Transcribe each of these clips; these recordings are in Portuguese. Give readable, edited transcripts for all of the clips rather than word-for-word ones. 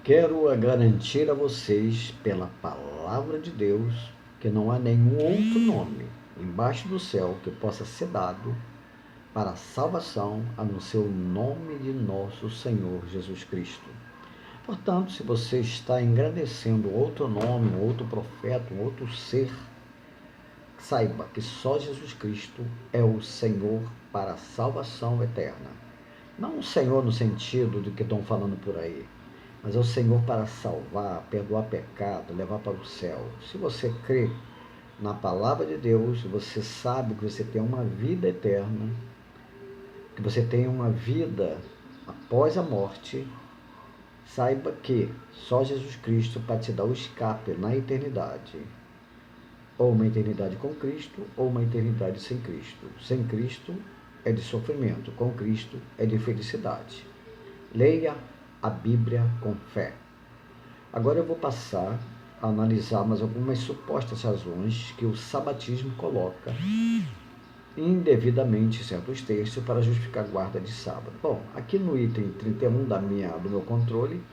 Quero garantir a vocês, pela palavra de Deus, que não há nenhum outro nome embaixo do céu que possa ser dado para a salvação, a não ser o nome de nosso Senhor Jesus Cristo. Portanto, se você está engrandecendo outro nome, um outro profeta, um outro ser, saiba que só Jesus Cristo é o Senhor para a salvação eterna. Não o Senhor no sentido de que estão falando por aí, mas é o Senhor para salvar, perdoar pecado, levar para o céu. Se você crê na palavra de Deus, você sabe que você tem uma vida eterna, que você tem uma vida após a morte. Saiba que só Jesus Cristo para te dar o escape na eternidade. Ou uma eternidade com Cristo, ou uma eternidade sem Cristo. Sem Cristo é de sofrimento, com Cristo é de felicidade. Leia a Bíblia com fé. Agora eu vou passar a analisar mais algumas supostas razões que o sabatismo coloca indevidamente certos textos para justificar a guarda de sábado. Bom, aqui no item 31 do meu controle,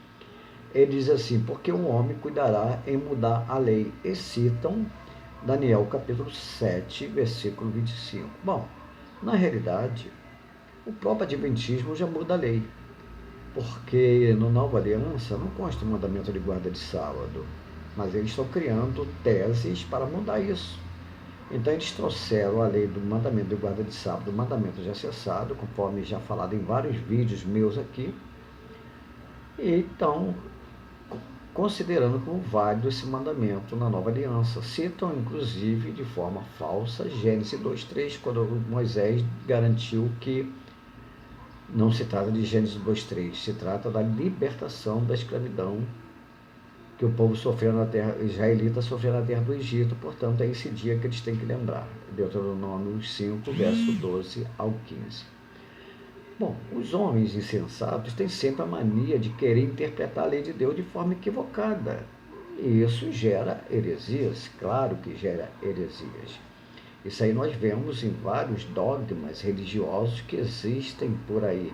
ele diz assim: porque um homem cuidará em mudar a lei? E citam Daniel capítulo 7, versículo 25. Bom, na realidade, o próprio Adventismo já muda a lei, porque no Nova Aliança não consta o mandamento de guarda de sábado, mas eles estão criando teses para mudar isso. Então eles trouxeram a lei do mandamento de guarda de sábado, o mandamento já cessado, conforme já falado em vários vídeos meus aqui, e estão considerando como válido esse mandamento na Nova Aliança. Citam, inclusive, de forma falsa, Gênesis 2:3, quando Moisés garantiu que não se trata de Gênesis 2:3, se trata da libertação da escravidão que o povo sofreu na terra, israelita sofreu na terra do Egito. Portanto, é esse dia que eles têm que lembrar. Deuteronômio 5, verso 12 ao 15. Bom, os homens insensatos têm sempre a mania de querer interpretar a lei de Deus de forma equivocada. E isso gera heresias, claro que gera heresias. Isso aí nós vemos em vários dogmas religiosos que existem por aí.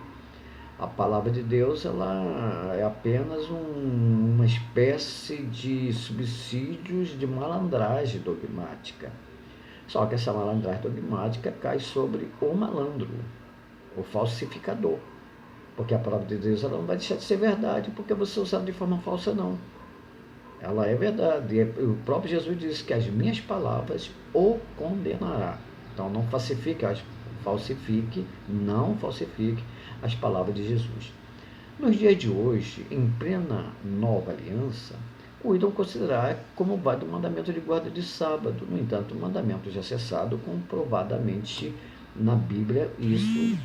A palavra de Deus, ela é apenas uma espécie de subsídios de malandragem dogmática. Só que essa malandragem dogmática cai sobre o malandro, o falsificador. Porque a palavra de Deus, ela não vai deixar de ser verdade porque você usada de forma falsa, não. Ela é verdade. O próprio Jesus disse que as minhas palavras o condenará. Então não não falsifique as palavras de Jesus. Nos dias de hoje, em plena nova aliança, cuidam considerar como válido o mandamento de guarda de sábado. No entanto, o mandamento já cessado comprovadamente na Bíblia, isso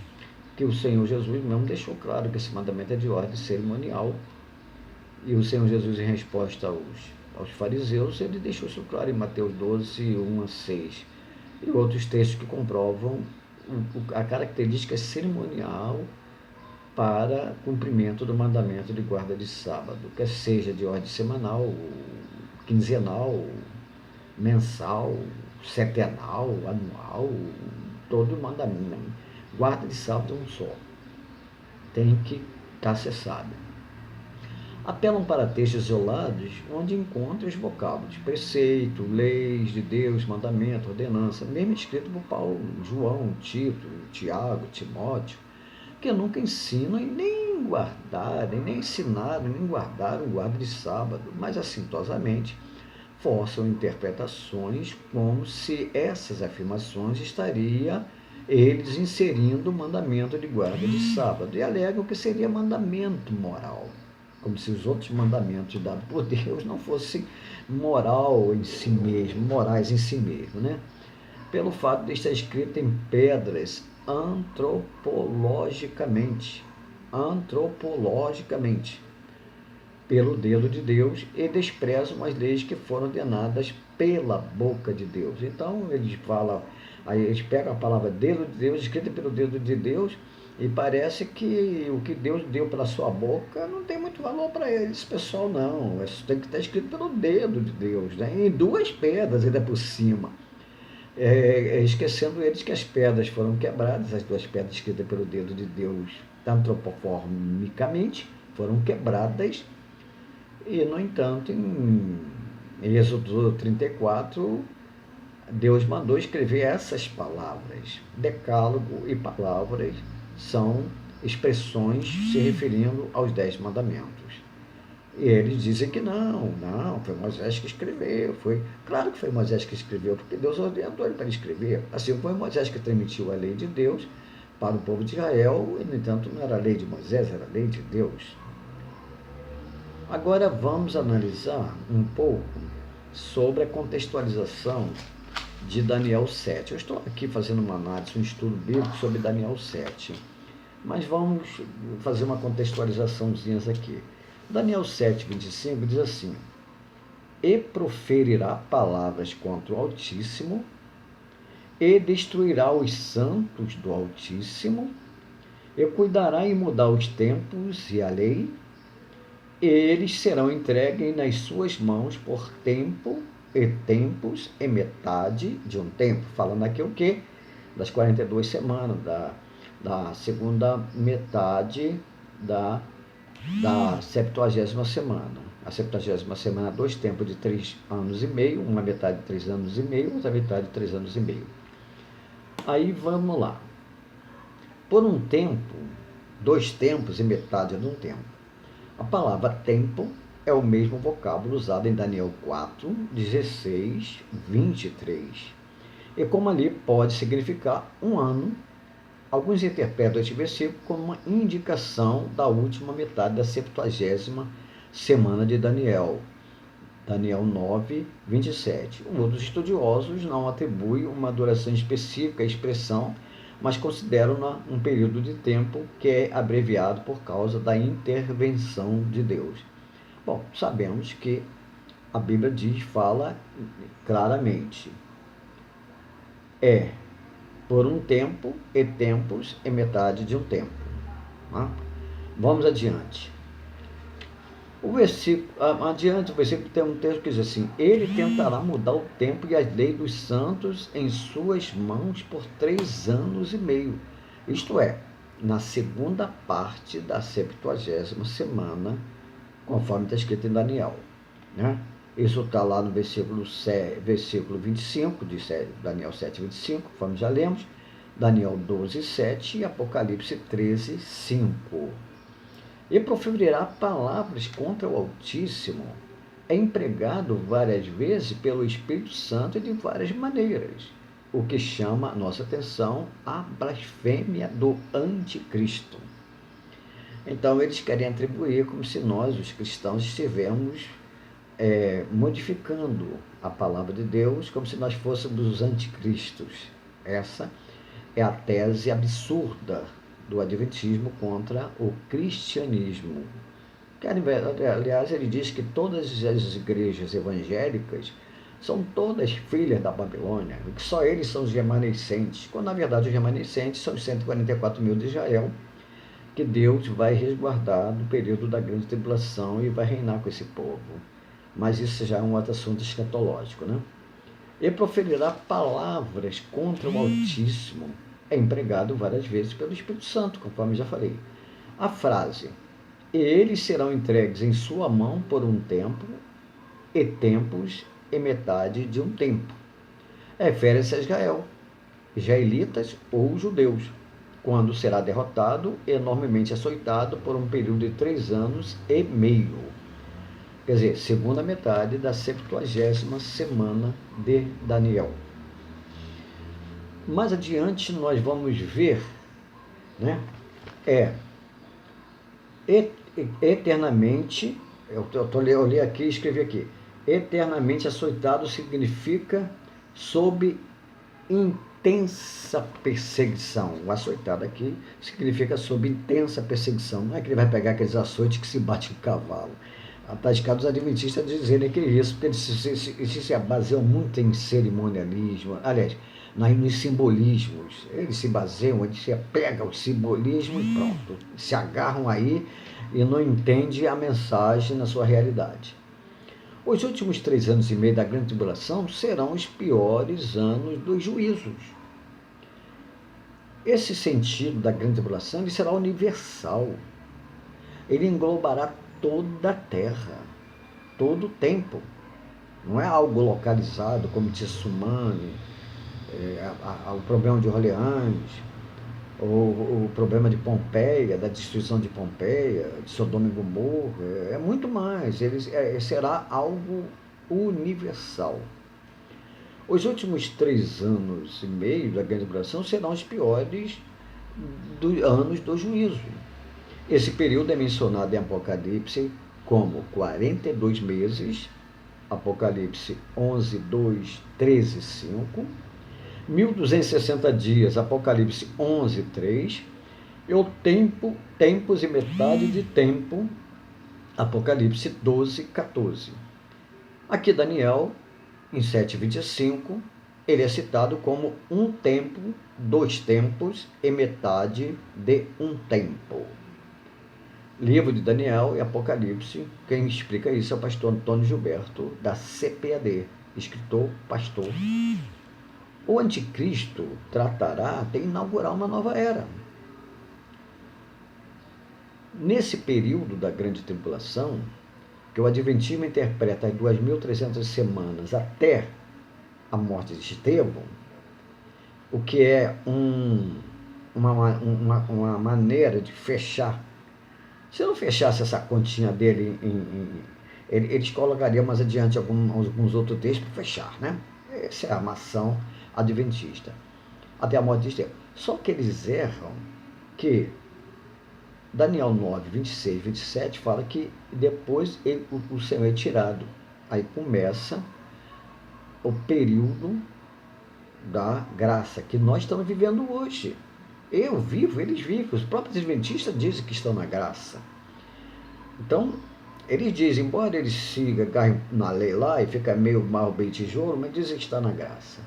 que o Senhor Jesus mesmo deixou claro que esse mandamento é de ordem cerimonial. E o Senhor Jesus, em resposta aos fariseus, ele deixou isso claro em Mateus 12, 1 a 6. E outros textos que comprovam a característica cerimonial para cumprimento do mandamento de guarda de sábado, quer seja de ordem semanal, quinzenal, mensal, setenal, anual, todo mandamento. Guarda de sábado é um só. Tem que estar cessado. Apelam para textos isolados onde encontram os vocábulos preceito, leis de Deus, mandamento, ordenança, mesmo escrito por Paulo, João, Tito, Tiago, Timóteo, que nunca ensinam e nem guardaram, nem ensinaram, nem guardaram o guarda de sábado, mas assintosamente forçam interpretações como se essas afirmações estariam eles inserindo o mandamento de guarda de sábado e alegam que seria mandamento moral, como se os outros mandamentos dados por Deus não fossem morais em si mesmo, né? Pelo fato de estar escrito em pedras antropologicamente, pelo dedo de Deus, e desprezam as leis que foram ordenadas pela boca de Deus. Então eles pegam a palavra dedo de Deus, escrita pelo dedo de Deus, e parece que o que Deus deu pela sua boca não tem muito valor para eles, pessoal, não. Isso tem que estar escrito pelo dedo de Deus, né? Em duas pedras ainda por cima. Esquecendo eles que as pedras foram quebradas, as duas pedras escritas pelo dedo de Deus, antropoformicamente, foram quebradas E, no entanto, em Êxodo 34, Deus mandou escrever essas palavras. Decálogo e palavras são expressões se referindo aos 10 mandamentos. E eles dizem que não, foi Moisés que escreveu. Claro que foi Moisés que escreveu, porque Deus orientou ele para escrever. Assim, foi Moisés que transmitiu a lei de Deus para o povo de Israel, e, no entanto, não era a lei de Moisés, era a lei de Deus. Agora vamos analisar um pouco sobre a contextualização de Daniel 7. Eu estou aqui fazendo uma análise, um estudo bíblico sobre Daniel 7, mas vamos fazer uma contextualizaçãozinha aqui. Daniel 7, 25 diz assim: e proferirá palavras contra o Altíssimo, e destruirá os santos do Altíssimo, e cuidará em mudar os tempos e a lei, e eles serão entregues nas suas mãos por tempo e tempos e metade de um tempo. Falando aqui o quê? Das 42 semanas, da segunda metade da 70ª semana. A 70ª semana, 2 tempos de 3 anos e meio, uma metade de 3 anos e meio, outra metade de 3 anos e meio. Aí vamos lá. Por um tempo, 2 tempos e metade de um tempo. A palavra tempo é o mesmo vocábulo usado em Daniel 4, 16, 23. E como ali pode significar um ano, alguns interpretam este versículo como uma indicação da última metade da 70ª semana de Daniel. Daniel 9, 27. Outros estudiosos não atribuem uma duração específica à expressão, mas consideram-na um período de tempo que é abreviado por causa da intervenção de Deus. Bom, sabemos que a Bíblia fala claramente. Por um tempo e tempos e metade de um tempo. Vamos adiante. O versículo tem um texto que diz assim: ele tentará mudar o tempo e as leis dos santos em suas mãos por 3 anos e meio. Isto é, na segunda parte da 70ª semana, conforme está escrito em Daniel. Isso está lá no versículo 25, de Daniel 7, 25, conforme já lemos, Daniel 12, 7 e Apocalipse 13, 5. E proferirá palavras contra o Altíssimo. É empregado várias vezes pelo Espírito Santo e de várias maneiras, o que chama a nossa atenção a blasfêmia do anticristo. Então, eles querem atribuir como se nós, os cristãos, estivéssemos modificando a palavra de Deus, como se nós fôssemos os anticristos. Essa é a tese absurda do adventismo contra o cristianismo. Aliás, ele diz que todas as igrejas evangélicas são todas filhas da Babilônia, e que só eles são os remanescentes, quando na verdade os remanescentes são os 144 mil de Israel, que Deus vai resguardar no período da grande tribulação e vai reinar com esse povo. Mas isso já é um outro assunto escatológico, E proferirá palavras contra o Altíssimo. É empregado várias vezes pelo Espírito Santo, conforme já falei. A frase: e eles serão entregues em sua mão por um tempo, e tempos, e metade de um tempo. Refere-se a Israel, israelitas ou judeus, quando será derrotado e enormemente açoitado por um período de 3 anos e meio. Quer dizer, segunda metade da 70ª semana de Daniel. Mais adiante nós vamos ver, eternamente, eu li aqui e escrevi aqui, eternamente açoitado significa sob intensa perseguição. O açoitado aqui significa sob intensa perseguição. Não é que ele vai pegar aqueles açoites que se bate em cavalo. Está escado os adventistas dizerem que é isso, porque eles se baseiam muito em cerimonialismo, aliás, nos simbolismos. Eles se baseiam, eles se apegam ao simbolismo e pronto. Se agarram aí e não entendem a mensagem na sua realidade. Os últimos 3 anos e meio da grande tribulação serão os piores anos dos juízos. Esse sentido da grande tribulação ele será universal. Ele englobará toda a terra. todo o tempo. Não é algo localizado, como Tsunami, o problema de Orleans, ou o problema de Pompeia, da destruição de Pompeia, de Sodoma e Gomorra. É muito mais. Será algo universal. Os últimos 3 anos e meio da grande tribulação serão os piores anos do juízo. Esse período é mencionado em Apocalipse como 42 meses, Apocalipse 11, 2, 13, 5, 1260 dias, Apocalipse 11, 3, e o tempos e metade de tempo, Apocalipse 12, 14. Aqui Daniel, em 7,25, ele é citado como um tempo, 2 tempos e metade de um tempo. Livro de Daniel e Apocalipse, quem explica isso é o pastor Antônio Gilberto, da CPAD, escritor, pastor. O anticristo tratará de inaugurar uma nova era. Nesse período da grande tribulação, que o Adventismo interpreta as 2.300 semanas até a morte de Estevão, o que é uma maneira de fechar. Se não fechasse essa continha dele, eles colocariam mais adiante alguns outros textos para fechar, né? Essa é a armação adventista. Até a morte de Estevão. Só que eles erram que Daniel 9, 26, 27 fala que depois o Senhor é tirado. Aí começa o período da graça que nós estamos vivendo hoje. Eu vivo, eles vivem. Os próprios adventistas dizem que estão na graça. Então, eles dizem, embora eles sigam na lei lá e fica meio mal bem tijolo, mas dizem que está na graça.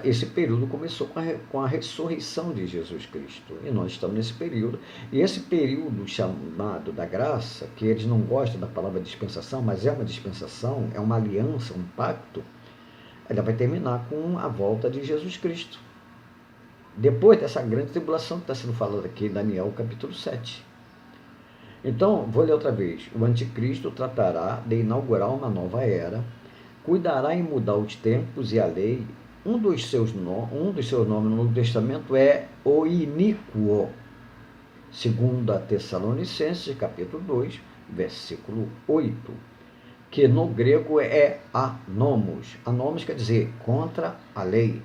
Esse período começou com a ressurreição de Jesus Cristo. E nós estamos nesse período. E esse período chamado da graça, que eles não gostam da palavra dispensação, mas é uma dispensação, é uma aliança, um pacto, ela vai terminar com a volta de Jesus Cristo. Depois dessa grande tribulação que está sendo falada aqui em Daniel capítulo 7. Então, vou ler outra vez. O anticristo tratará de inaugurar uma nova era, cuidará em mudar os tempos e a lei. Um dos seus nomes no Novo Testamento é o iníquo. Segundo a Tessalonicenses, capítulo 2, versículo 8, que no grego é anomos. Anomos quer dizer contra a lei,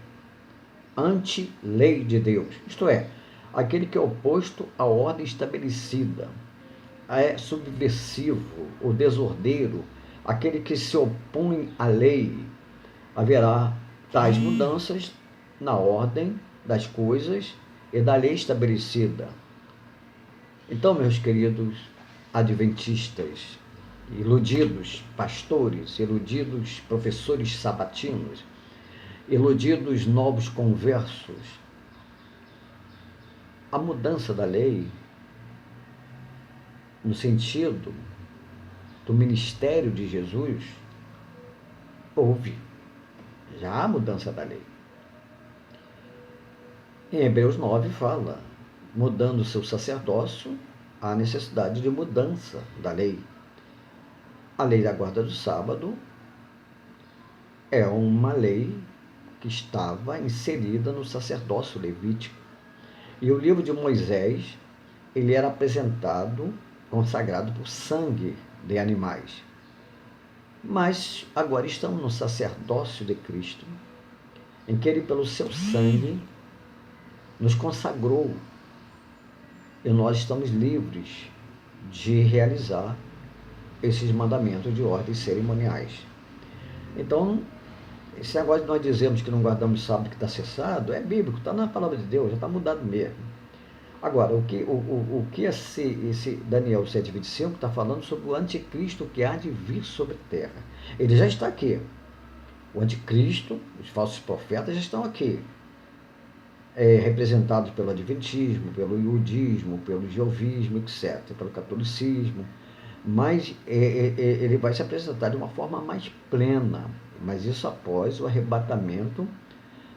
anti-lei de Deus. Isto é, aquele que é oposto à ordem estabelecida, é subversivo, o desordeiro, aquele que se opõe à lei. Haverá tais mudanças na ordem das coisas e da lei estabelecida. Então, meus queridos adventistas, iludidos pastores, iludidos professores sabatinos, iludidos novos conversos, a mudança da lei, no sentido do ministério de Jesus, houve já a mudança da lei. Em Hebreus 9 fala, mudando o seu sacerdócio, há necessidade de mudança da lei. A lei da guarda do sábado é uma lei que estava inserida no sacerdócio levítico. E o livro de Moisés, ele era apresentado, consagrado por sangue de animais. Mas agora estamos no sacerdócio de Cristo, em que ele, pelo seu sangue, nos consagrou. E nós estamos livres de realizar esses mandamentos de ordens cerimoniais. Então, esse negócio de nós dizemos que não guardamos sábado, que está cessado, é bíblico, está na palavra de Deus, já está mudado mesmo. Agora, o que esse Daniel 7,25 está falando sobre o anticristo que há de vir sobre a terra. Ele já está aqui. O anticristo, os falsos profetas já estão aqui. Representados pelo adventismo, pelo iudismo, pelo jeovismo, etc., pelo catolicismo. Mas ele vai se apresentar de uma forma mais plena. Mas isso após o arrebatamento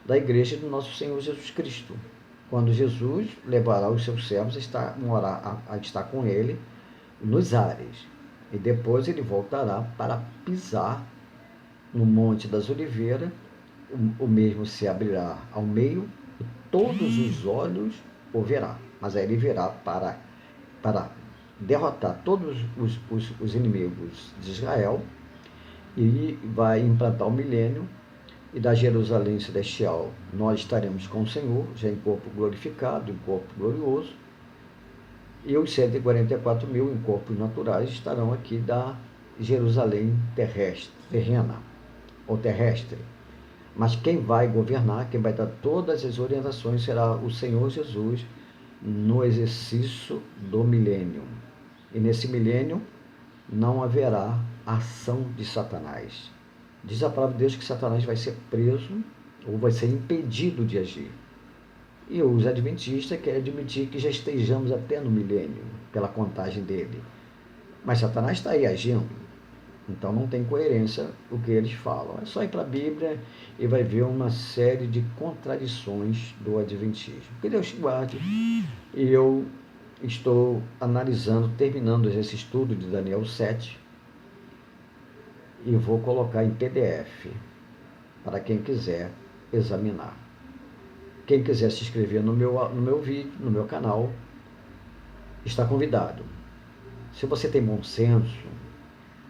da igreja do nosso Senhor Jesus Cristo. Quando Jesus levará os seus servos a estar com ele nos ares. E depois ele voltará para pisar no Monte das Oliveiras, o mesmo se abrirá ao meio, e todos os olhos o verá. Mas aí ele virá para derrotar todos os inimigos de Israel e vai implantar o milênio, e da Jerusalém celestial nós estaremos com o Senhor, já em corpo glorificado, em corpo glorioso, e os 144 mil em corpos naturais estarão aqui da Jerusalém terrena ou terrestre. Mas quem vai governar, quem vai dar todas as orientações será o Senhor Jesus no exercício do milênio. E nesse milênio não haverá ação de Satanás. Diz a palavra de Deus que Satanás vai ser preso ou vai ser impedido de agir. E os adventistas querem admitir que já estejamos até no milênio, pela contagem dele. Mas Satanás está aí agindo. Então não tem coerência o que eles falam. É só ir para a Bíblia e vai ver uma série de contradições do adventismo. Que Deus te guarde. E eu estou analisando, terminando esse estudo de Daniel 7, e vou colocar em PDF para quem quiser examinar. Quem quiser se inscrever no meu vídeo, no meu canal, está convidado. Se você tem bom senso,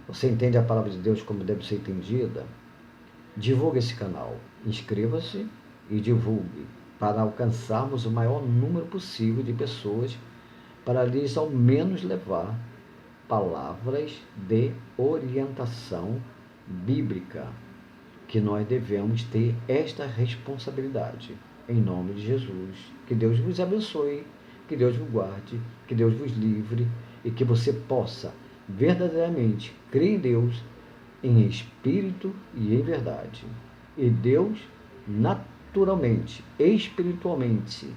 você entende a palavra de Deus como deve ser entendida, divulgue esse canal, inscreva-se e divulgue, para alcançarmos o maior número possível de pessoas, para lhes ao menos levar palavras de orientação bíblica, que nós devemos ter esta responsabilidade. Em nome de Jesus, que Deus vos abençoe, que Deus vos guarde, que Deus vos livre e que você possa verdadeiramente crer em Deus, em espírito e em verdade. E Deus, naturalmente, espiritualmente,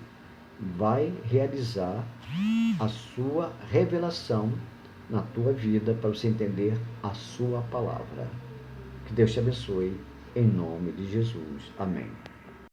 vai realizar a sua revelação na tua vida para você entender a sua palavra. Que Deus te abençoe, em nome de Jesus. Amém.